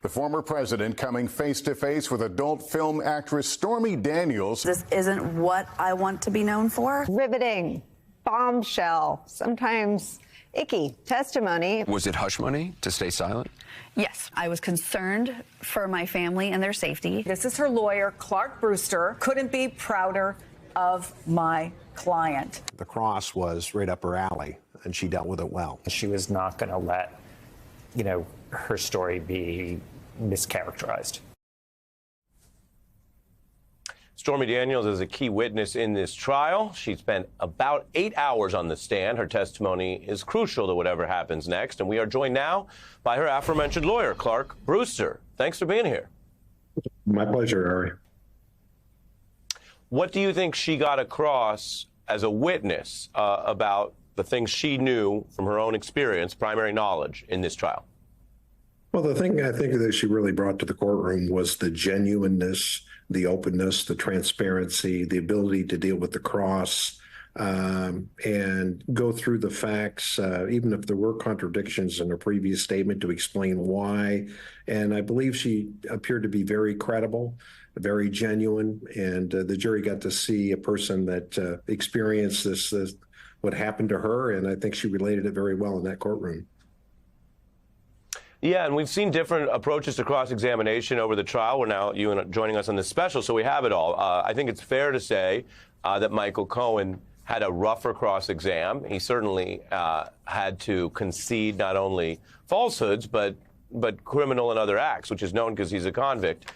The former president coming face to face with adult film actress Stormy Daniels. This isn't what I want to be known for. Riveting, bombshell, sometimes icky testimony. Was it hush money to stay silent? Yes, I was concerned for my family and their safety. This is her lawyer, Clark Brewster. Couldn't be prouder of my client. The cross was right up her alley, and she dealt with it well. She was not going to let, her story be mischaracterized. Stormy Daniels is a key witness in this trial. She spent about 8 hours on the stand. Her testimony is crucial to whatever happens next. And we are joined now by her aforementioned lawyer, Clark Brewster. Thanks for being here. My pleasure, Ari. What do you think she got across as a witness about the things she knew from her own experience, primary knowledge, in this trial? Well, the thing I think that she really brought to the courtroom was the genuineness, the openness, the transparency, the ability to deal with the cross and go through the facts, even if there were contradictions in her previous statement, to explain why. And I believe she appeared to be very credible, very genuine, and the jury got to see a person that experienced this, what happened to her, and I think she related it very well in that courtroom. Yeah, and we've seen different approaches to cross-examination over the trial. We're now joining us on this special, so we have it all. I think it's fair to say that Michael Cohen had a rougher cross-exam. He certainly had to concede not only falsehoods, but criminal and other acts, which is known because he's a convict.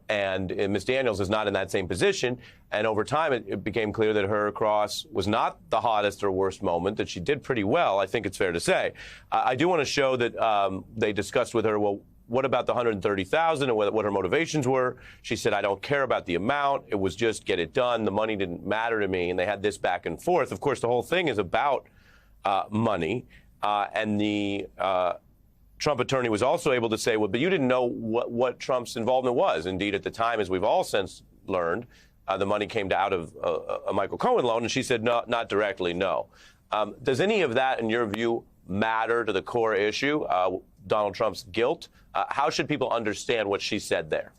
And Ms. Daniels is not in that same position. And over time, it became clear that her cross was not the hottest or worst moment, that she did pretty well, I think it's fair to say. I do want to show that they discussed with her, well, what about the $130,000 and what her motivations were? She said, I don't care about the amount. It was just get it done. The money didn't matter to me. And they had this back and forth. Of course, the whole thing is about money. And the Trump attorney was also able to say, well, but you didn't know what Trump's involvement was. Indeed, at the time, as we've all since learned, the money came out of a Michael Cohen loan. And she said, no, not directly, no. Does any of that, in your view, matter to the core issue, Donald Trump's guilt? How should people understand what she said there?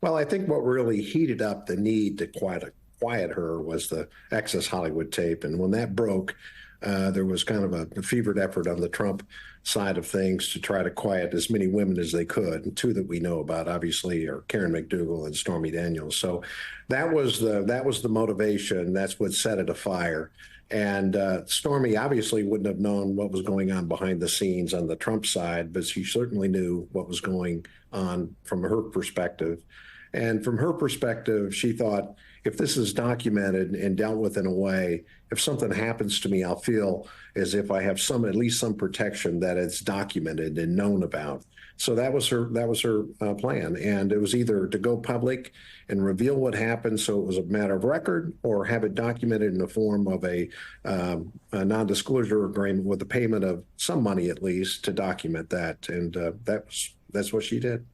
Well, I think what really heated up the need to quiet her was the Access Hollywood tape. And when that broke, there was kind of a fevered effort on the Trump side of things to try to quiet as many women as they could. And two that we know about, obviously, are Karen McDougal and Stormy Daniels. So that was the motivation. That's what set it afire. And Stormy obviously wouldn't have known what was going on behind the scenes on the Trump side, but she certainly knew what was going on from her perspective. And from her perspective, she thought, if this is documented and dealt with in a way, if something happens to me, I'll feel as if I have at least some protection that it's documented and known about. So that was her plan. And it was either to go public and reveal what happened so it was a matter of record, or have it documented in the form of a non-disclosure agreement with the payment of some money at least to document that. And that's what she did.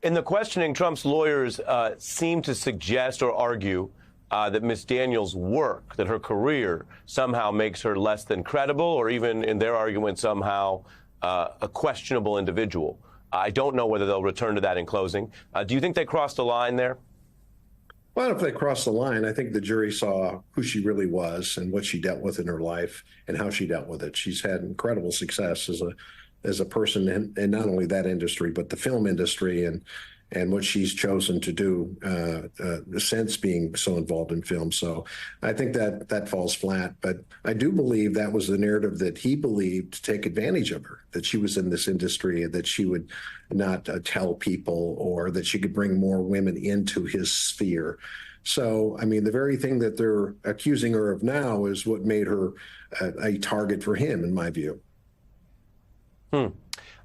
In the questioning, Trump's lawyers seem to suggest or argue that Ms. Daniels' work, that her career somehow makes her less than credible, or even in their argument somehow a questionable individual. I don't know whether they'll return to that in closing. Do you think they crossed a line there? Well, if they crossed the line, I think the jury saw who she really was and what she dealt with in her life and how she dealt with it. She's had incredible success as a person in not only that industry, but the film industry and what she's chosen to do since being so involved in film. So I think that falls flat. But I do believe that was the narrative that he believed to take advantage of her, that she was in this industry, that she would not tell people, or that she could bring more women into his sphere. So, I mean, the very thing that they're accusing her of now is what made her a target for him, in my view.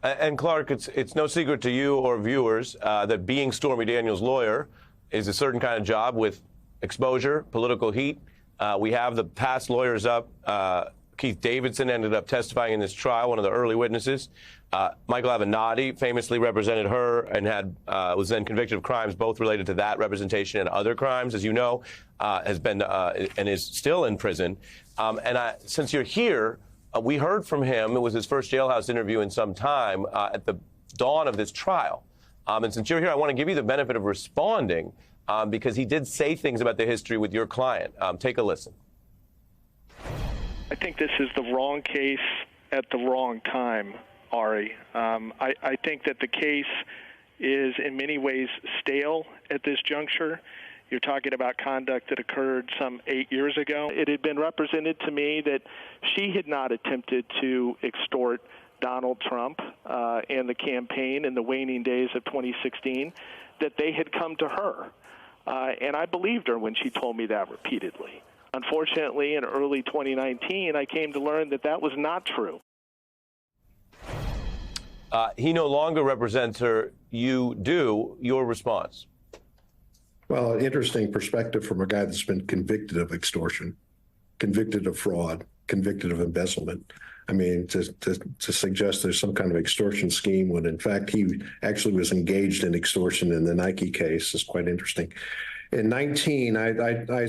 And Clark, it's no secret to you or viewers that being Stormy Daniels' lawyer is a certain kind of job with exposure, political heat. We have the past lawyers up. Keith Davidson ended up testifying in this trial, one of the early witnesses. Michael Avenatti famously represented her and was then convicted of crimes both related to that representation and other crimes, as you know, has been and is still in prison. Since you're here, we heard from him. It was his first jailhouse interview in some time at the dawn of this trial. And since you're here, I want to give you the benefit of responding because he did say things about the history with your client. Take a listen. I think this is the wrong case at the wrong time, Ari. I think that the case is in many ways stale at this juncture. You're talking about conduct that occurred some 8 years ago. It had been represented to me that she had not attempted to extort Donald Trump and the campaign in the waning days of 2016, that they had come to her. And I believed her when she told me that repeatedly. Unfortunately, in early 2019, I came to learn that that was not true. He no longer represents her. You do. Your response? Well, an interesting perspective from a guy that's been convicted of extortion, convicted of fraud, convicted of embezzlement. I mean, to suggest there's some kind of extortion scheme when, in fact, he actually was engaged in extortion in the Nike case is quite interesting. In 19, I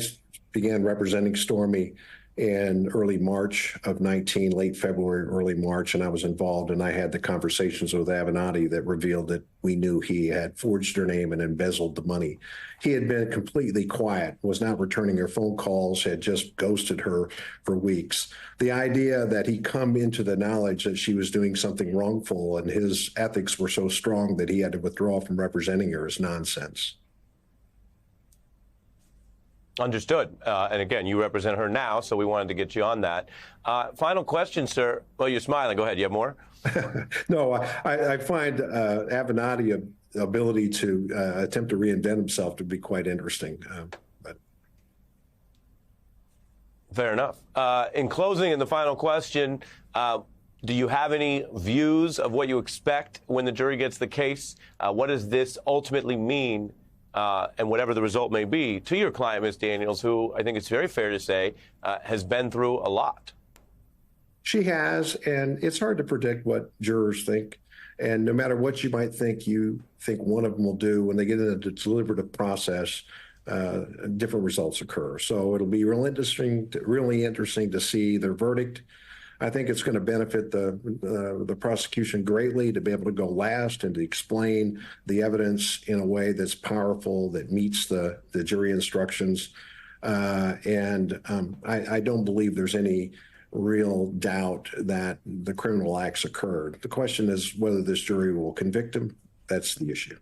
began representing Stormy in early March of 19, late February, early March, and I was involved, and I had the conversations with Avenatti that revealed that we knew he had forged her name and embezzled the money. He had been completely quiet, was not returning her phone calls, had just ghosted her for weeks. The idea that he come into the knowledge that she was doing something wrongful and his ethics were so strong that he had to withdraw from representing her is nonsense. Understood. And again, you represent her now, so we wanted to get you on that. Final question, sir. Well, you're smiling. Go ahead. You have more? No, I find Avenatti ability to attempt to reinvent himself to be quite interesting. But fair enough. In closing, in the final question, do you have any views of what you expect when the jury gets the case? What does this ultimately mean? And whatever the result may be, to your client, Ms. Daniels, who I think it's very fair to say has been through a lot. She has, and it's hard to predict what jurors think. And no matter what you might think, you think one of them will do, when they get into the deliberative process, different results occur. So it'll be really interesting to see their verdict. I think it's going to benefit the prosecution greatly to be able to go last and to explain the evidence in a way that's powerful, that meets the jury instructions. I don't believe there's any real doubt that the criminal acts occurred. The question is whether this jury will convict him. That's the issue.